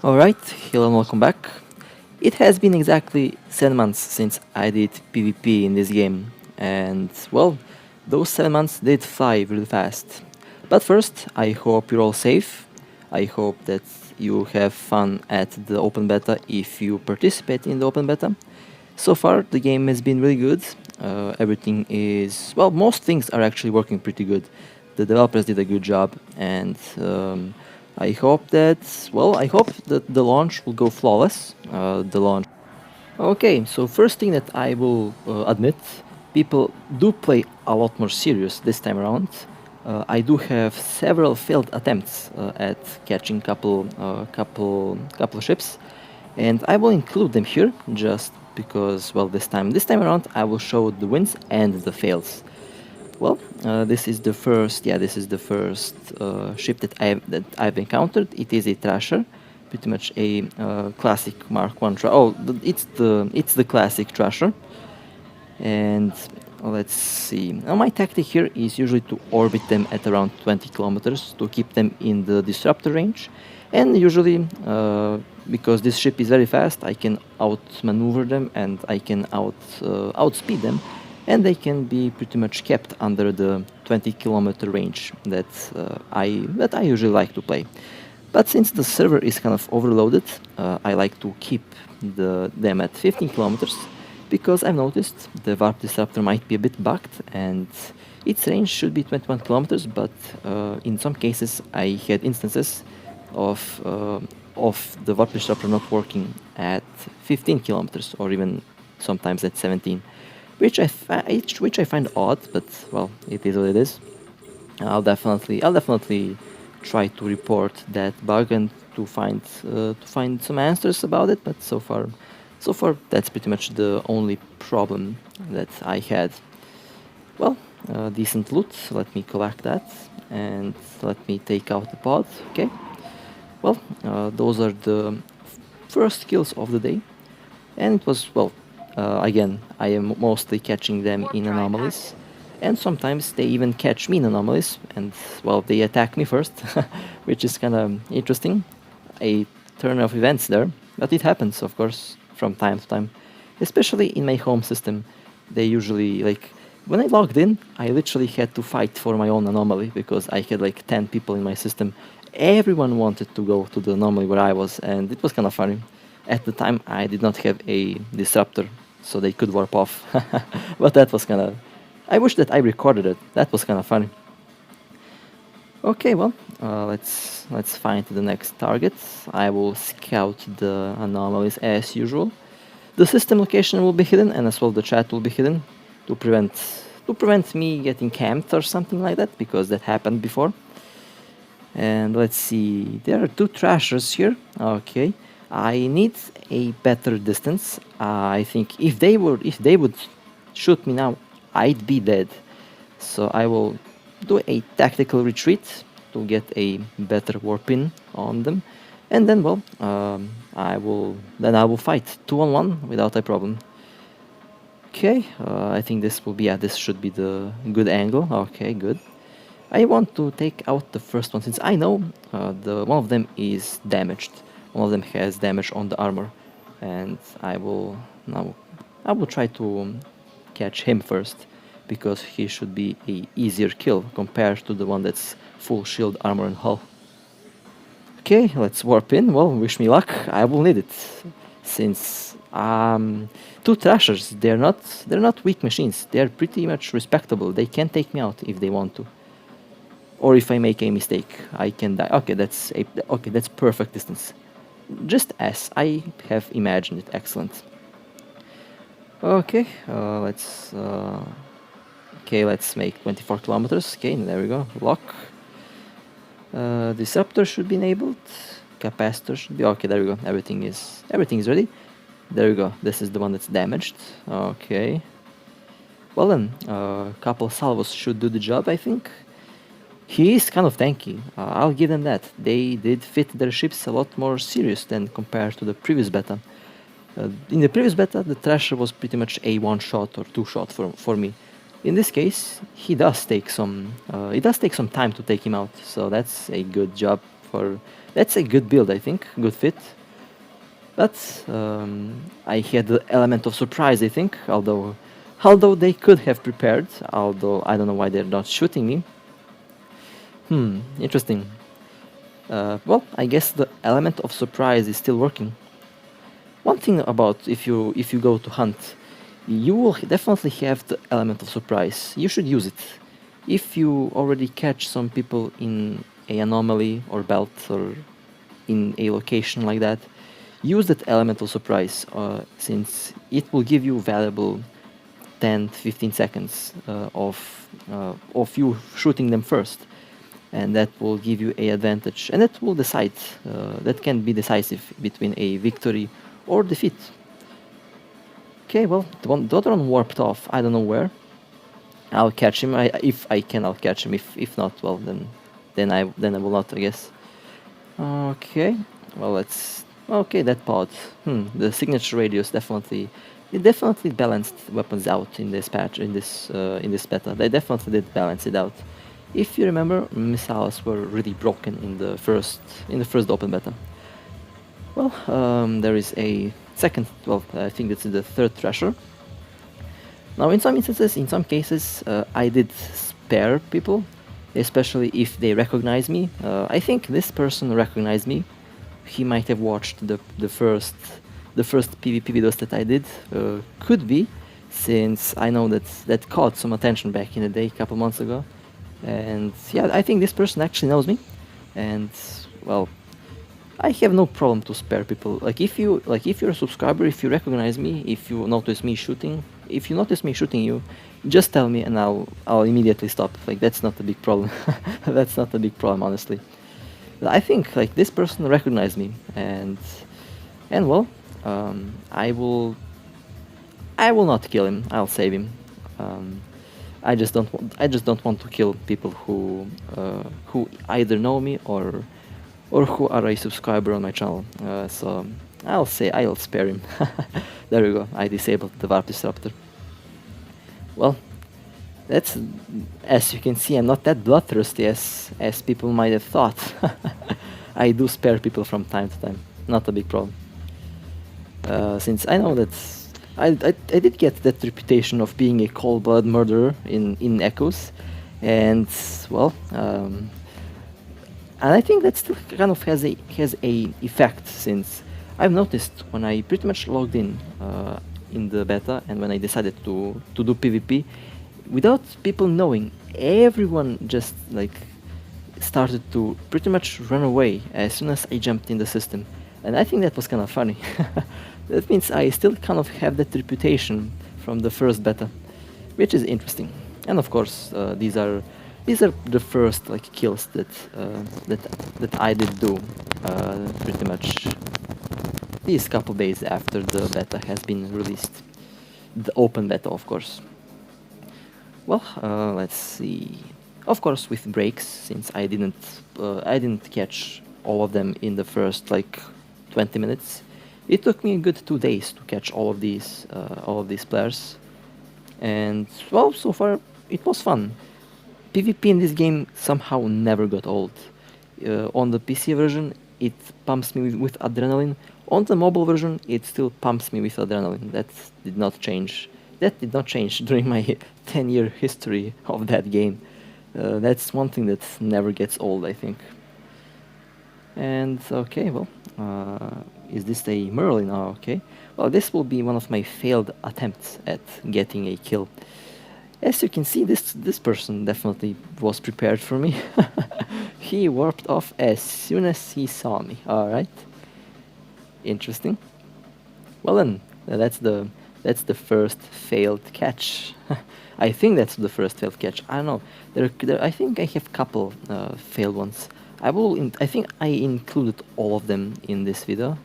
Alright, hello and welcome back. It has been exactly 7 months since I did PvP in this game, and well, those 7 months did fly really fast. But first, I hope you're all safe. I hope that you have fun at the open beta if you participate in the open beta. So far, the game has been really good. Everything is, well, most things are actually working pretty good. The developers did a good job, and I hope that, well, I hope that the launch will go flawless. The launch. Okay, so first thing that I will admit, people do play a lot more serious this time around. I do have several failed attempts at catching couple ships, and I will include them here just because, well, this time around I will show the wins and the fails. Well, this is the first ship that I've encountered. It is a Thrasher, pretty much a classic Mark One. It's the classic Thrasher, and let's see. Now my tactic here is usually to orbit them at around 20 kilometers to keep them in the disruptor range, and usually because this ship is very fast, I can outmaneuver them and I can outspeed them, and they can be pretty much kept under the 20-kilometer range that I usually like to play. But since the server is kind of overloaded, I like to keep them at 15 kilometers because I've noticed the warp disruptor might be a bit bugged and its range should be 21 kilometers, but in some cases I had instances of the warp disruptor not working at 15 kilometers or even sometimes at 17, which I find odd, but well, it is what it is. I'll definitely try to report that bug and to find some answers about it. But so far that's pretty much the only problem that I had. Well, decent loot. Let me collect that and let me take out the pod. Okay. Well, those are the first kills of the day, and it was, well, again, I am mostly catching them in anomalies, and sometimes they even catch me in anomalies, and well, they attack me first, which is kind of interesting. A turn of events there, but it happens, of course, from time to time, especially in my home system. They usually, like, when I logged in, I literally had to fight for my own anomaly because I had like 10 people in my system. Everyone wanted to go to the anomaly where I was, and it was kind of funny. At the time, I did not have a disruptor, so they could warp off. But that was kind of... I wish that I recorded it. That was kind of funny. Okay, well, let's find the next target. I will scout the anomalies as usual. The system location will be hidden, and as well the chat will be hidden to prevent me getting camped or something like that, because that happened before. And let's see, there are two Thrashers here. Okay, I need a better distance. I think if they would shoot me now, I'd be dead. So I will do a tactical retreat to get a better warp in on them, and then, well, I will fight 2-on-1 without a problem. Okay, I think this should be the good angle. Okay, good. I want to take out the first one since I know the one of them is damaged. One of them has damage on the armor, and I will try to catch him first because he should be a easier kill compared to the one that's full shield, armor, and hull. Okay, let's warp in. Well, wish me luck. I will need it since two Thrashers. They're not weak machines. They're pretty much respectable. They can take me out if they want to. Or if I make a mistake, I can die. Okay, that's perfect distance. Just as I have imagined it. Excellent. Okay, let's make 24 kilometers. Okay, there we go. Lock. Disruptor should be enabled. Capacitor should be okay. There we go. Everything is ready. There we go. This is the one that's damaged. Okay. Well then, a couple salvos should do the job, I think. He is kind of tanky. I'll give them that. They did fit their ships a lot more serious than compared to the previous beta. In the previous beta, the Thrasher was pretty much a one-shot or two-shot for me. In this case, it does take some time to take him out, so that's a good job far, that's a good build, I think, good fit. But I had the element of surprise, I think, although they could have prepared, although I don't know why they're not shooting me. Interesting. Well, I guess the element of surprise is still working. One thing about if you go to hunt, you will definitely have the element of surprise. You should use it. If you already catch some people in a anomaly or belt or in a location like that, use that element of surprise, since it will give you valuable 10-15 seconds of you shooting them first, and that will give you a advantage, and that will decide, that can be decisive between a victory or defeat. Okay, well, the other one warped off. I don't know where. I'll catch him. If I can, I'll catch him. If not, well, then I will not, I guess. Okay, well, let's. Okay, that pod. The signature radius definitely balanced weapons out in this patch, in this beta. They definitely did balance it out. If you remember, missiles were really broken in the first open beta. Well, there is a second. Well, I think that's the third Thrasher. Now, in some instances, in some cases, I did spare people, especially if they recognize me. I think this person recognized me. He might have watched the first PvP videos that I did. Could be, since I know that caught some attention back in the day, a couple months ago. And yeah, I think this person actually knows me. And well, I have no problem to spare people. If you're a subscriber, if you recognize me, if you notice me shooting you, just tell me and I'll immediately stop. That's not a big problem. That's not a big problem, honestly. But I think this person recognized me, and well, I will not kill him. I'll save him. I just don't want to kill people who either know me or who are a subscriber on my channel. So I'll spare him. There we go. I disabled the warp disruptor. Well, that's, as you can see, I'm not that bloodthirsty as people might have thought. I do spare people from time to time. Not a big problem. Since I know that I did get that reputation of being a cold-blooded murderer in Echoes, and well, and I think that still kind of has a effect, since I've noticed when I pretty much logged in the beta and when I decided to do PvP, without people knowing, everyone just started to pretty much run away as soon as I jumped in the system, and I think that was kind of funny. That means I still kind of have that reputation from the first beta, which is interesting. And of course, these are the first kills that I did do pretty much these couple days after the beta has been released, the open beta, of course. Well, let's see. Of course, with breaks, since I didn't catch all of them in the first 20 minutes. It took me a good 2 days to catch all of these players, and well, so far it was fun. PvP in this game somehow never got old. On the PC version, it pumps me with adrenaline. On the mobile version, it still pumps me with adrenaline. That did not change. That did not change during my 10-year history of that game. That's one thing that never gets old, I think. And okay, well, is this a Merlin? Oh, okay. Well, this will be one of my failed attempts at getting a kill. As you can see, this person definitely was prepared for me. He warped off as soon as he saw me. All right. Interesting. Well then, that's the first failed catch. I think that's the first failed catch. I don't know. I think I have a couple failed ones. I think I included all of them in this video.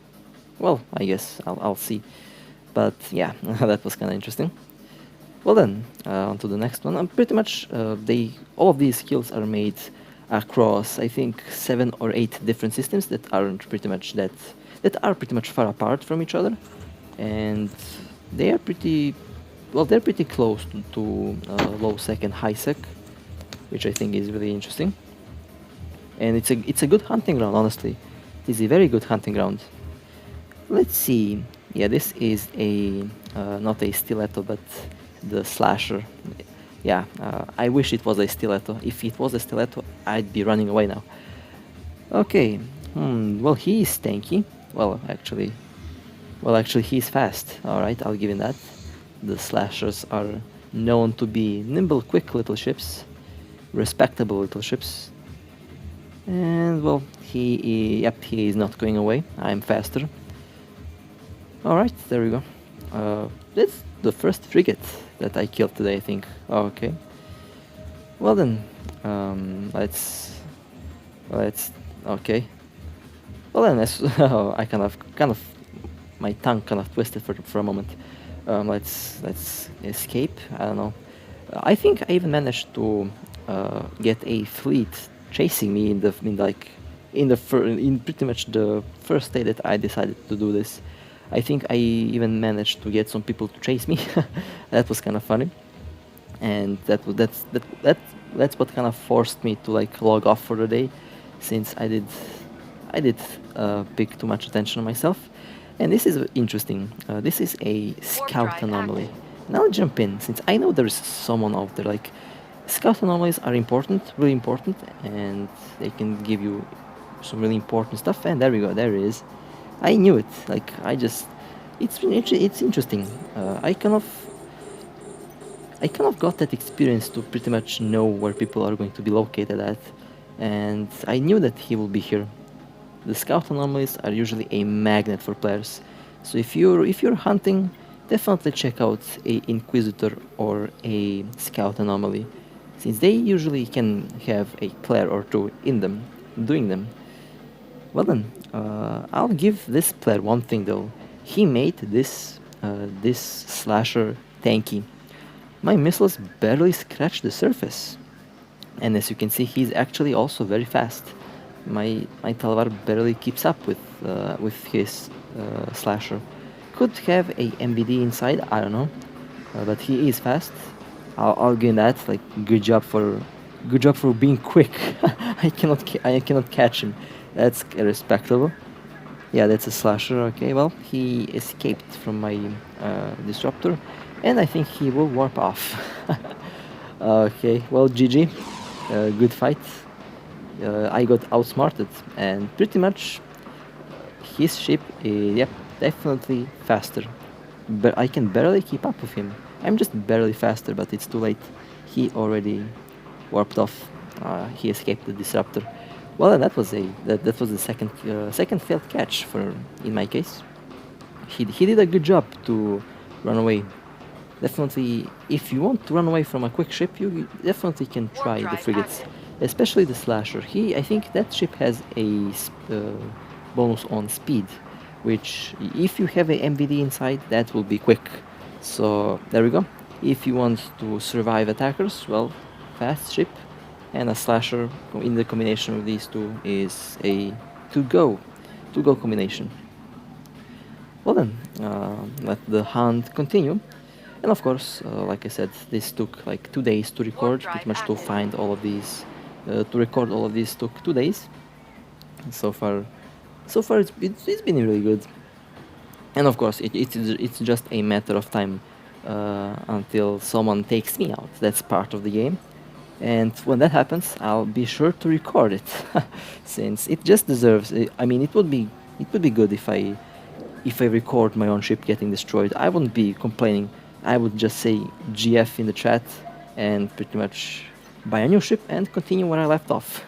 Well, I guess I'll see. But yeah, that was kind of interesting. Well then, on to the next one. Pretty much, all of these kills are made across, I think, 7 or 8 different systems that are pretty much far apart from each other, and they are pretty close to low sec and high sec, which I think is really interesting. and it's a good hunting ground. Honestly, it is a very good hunting ground. Let's see. Yeah, this is a not a stiletto, but the slasher. Yeah, I wish it was a stiletto. If it was a stiletto, I'd be running away now. Okay. Well, he is tanky. Well, actually, he's fast. All right, I'll give him that. The slashers are known to be nimble, quick little ships, respectable little ships. And well, he is not going away. I'm faster. All right, there we go. That's the first frigate that I killed today, I think. Okay. Well then, let's. Okay. Well then, I kind of, my tongue kind of twisted for a moment. Let's escape. I don't know. I think I even managed to get a fleet chasing me in pretty much the first day that I decided to do this. I think I even managed to get some people to chase me. That was kind of funny, and that's what kind of forced me to like log off for the day, since I did pick too much attention on myself. And this is interesting. This is a scout anomaly. And I'll jump in, since I know there is someone out there. Like, scout anomalies are important, really important, and they can give you some really important stuff. And there we go, there it is. I knew it. Like, it's interesting. I kind of got that experience to pretty much know where people are going to be located at, and I knew that he will be here. The scout anomalies are usually a magnet for players, so if you're hunting, definitely check out a inquisitor or a scout anomaly, since they usually can have a player or two in them doing them. Well then, I'll give this player one thing though. He made this slasher tanky. My missiles barely scratch the surface, and as you can see, he's actually also very fast. My Talwar barely keeps up with his slasher. Could have a MVD inside, I don't know, but he is fast. I'll give that. Like, good job for being quick. I cannot catch him. That's respectable. Yeah, that's a slasher. Okay, well, he escaped from my disruptor, and I think he will warp off. Okay, well, GG. Good fight. I got outsmarted, and pretty much his ship is, yep, definitely faster. But I can barely keep up with him. I'm just barely faster, but it's too late. He already warped off. He escaped the disruptor. Well, and that was the second failed catch in my case. He did a good job to run away. Definitely, if you want to run away from a quick ship, you definitely can try the frigates, especially the slasher. I think that ship has a bonus on speed, which if you have a MVD inside, that will be quick. So there we go. If you want to survive attackers, well, fast ship and a slasher in the combination of these two is a to-go combination. Well then, let the hunt continue. And of course, like I said, this took like 2 days to record, pretty much to find all of these, to record all of these took 2 days. And so far it's been really good. And of course, it's just a matter of time until someone takes me out. That's part of the game. And when that happens, I'll be sure to record it, since it just deserves. I mean, it would be good if I record my own ship getting destroyed. I wouldn't be complaining. I would just say GF in the chat and pretty much buy a new ship and continue where I left off.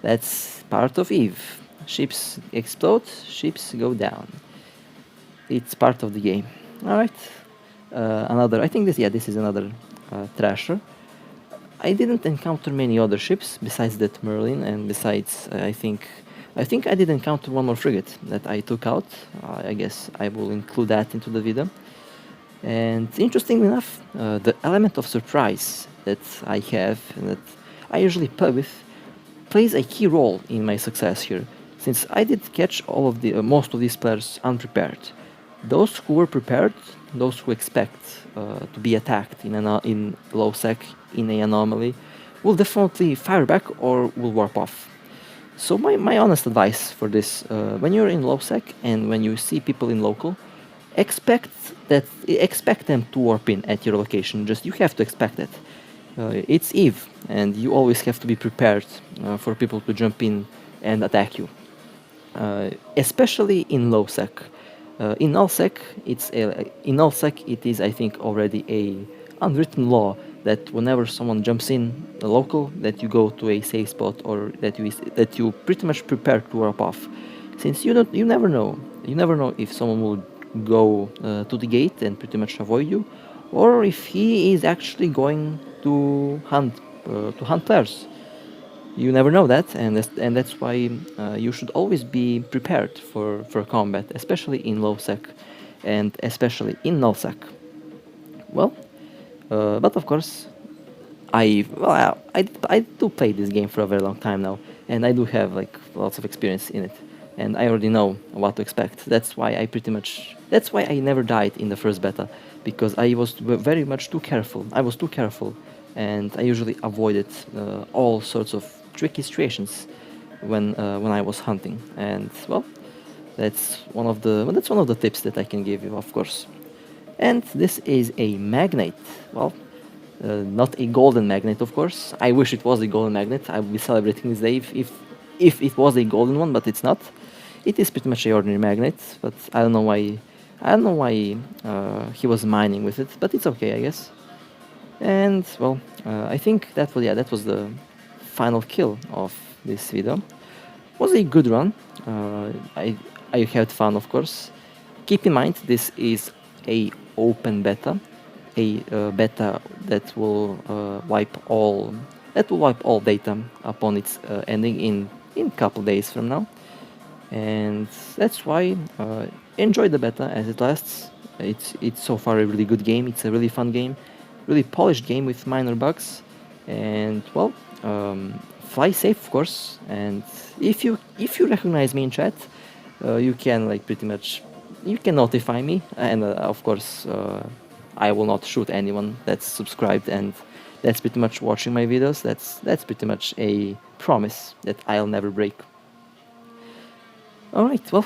That's part of EVE. Ships explode, ships go down. It's part of the game. All right. I think this is another Thrasher. I didn't encounter many other ships besides that Merlin, and besides, I think I did encounter one more frigate that I took out. I guess I will include that into the video. And interestingly enough, the element of surprise that I have, and that I usually play with, plays a key role in my success here, since I did catch most of these players unprepared. Those who were prepared, those who expect to be attacked in low sec in a anomaly, will definitely fire back or will warp off. So my honest advice for this, when you're in low sec and when you see people in local, expect expect them to warp in at your location. Just you have to expect it. It's Eve, and you always have to be prepared for people to jump in and attack you, especially in low sec. In null sec, in null sec it is I think already a unwritten law that whenever someone jumps in the local, that you go to a safe spot or that you pretty much prepare to warp off, since you never know if someone will go to the gate and pretty much avoid you, or if he is actually going to hunt players. You never know that, and that's why you should always be prepared for combat, especially in low sec, and especially in null sec. Well, but of course, I do play this game for a very long time now, and I do have like lots of experience in it, and I already know what to expect. That's why I never died in the first beta, because I was very much too careful. I was too careful, and I usually avoided all sorts of tricky situations when I was hunting. And well, that's one of the tips that I can give you, of course. And this is a magnet. Well, not a golden magnet, of course. I wish it was a golden magnet. I would be celebrating this day if it was a golden one, but it's not. It is pretty much a ordinary magnet, but I don't know why. I don't know why he was mining with it, but it's okay, I guess. And well, I think that was the final kill of this video. Was a good run. I had fun, of course. Keep in mind this is a open beta, a beta that will wipe all data upon its ending in couple days from now, and that's why enjoy the beta as it lasts. It's so far a really good game. It's a really fun game, really polished game with minor bugs, and well, fly safe, of course. And if you recognize me in chat, you can like pretty much you can notify me, and of course I will not shoot anyone that's subscribed and that's pretty much watching my videos. That's pretty much a promise that I'll never break. All right, well,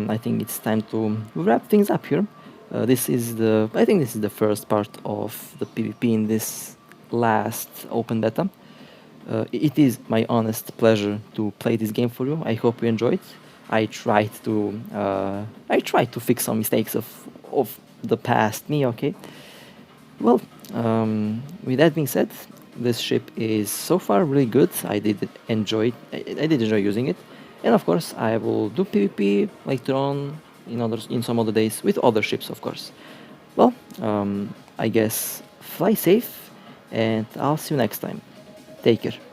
I think it's time to wrap things up here. I think this is the first part of the PvP in this last open beta. It is my honest pleasure to play this game for you. I hope you enjoyed. I tried to fix some mistakes of the past me. Okay. Well, with that being said, this ship is so far really good. I did enjoy using it, and of course I will do PvP later on in some other days with other ships, of course. Well, I guess fly safe, and I'll see you next time. Take care.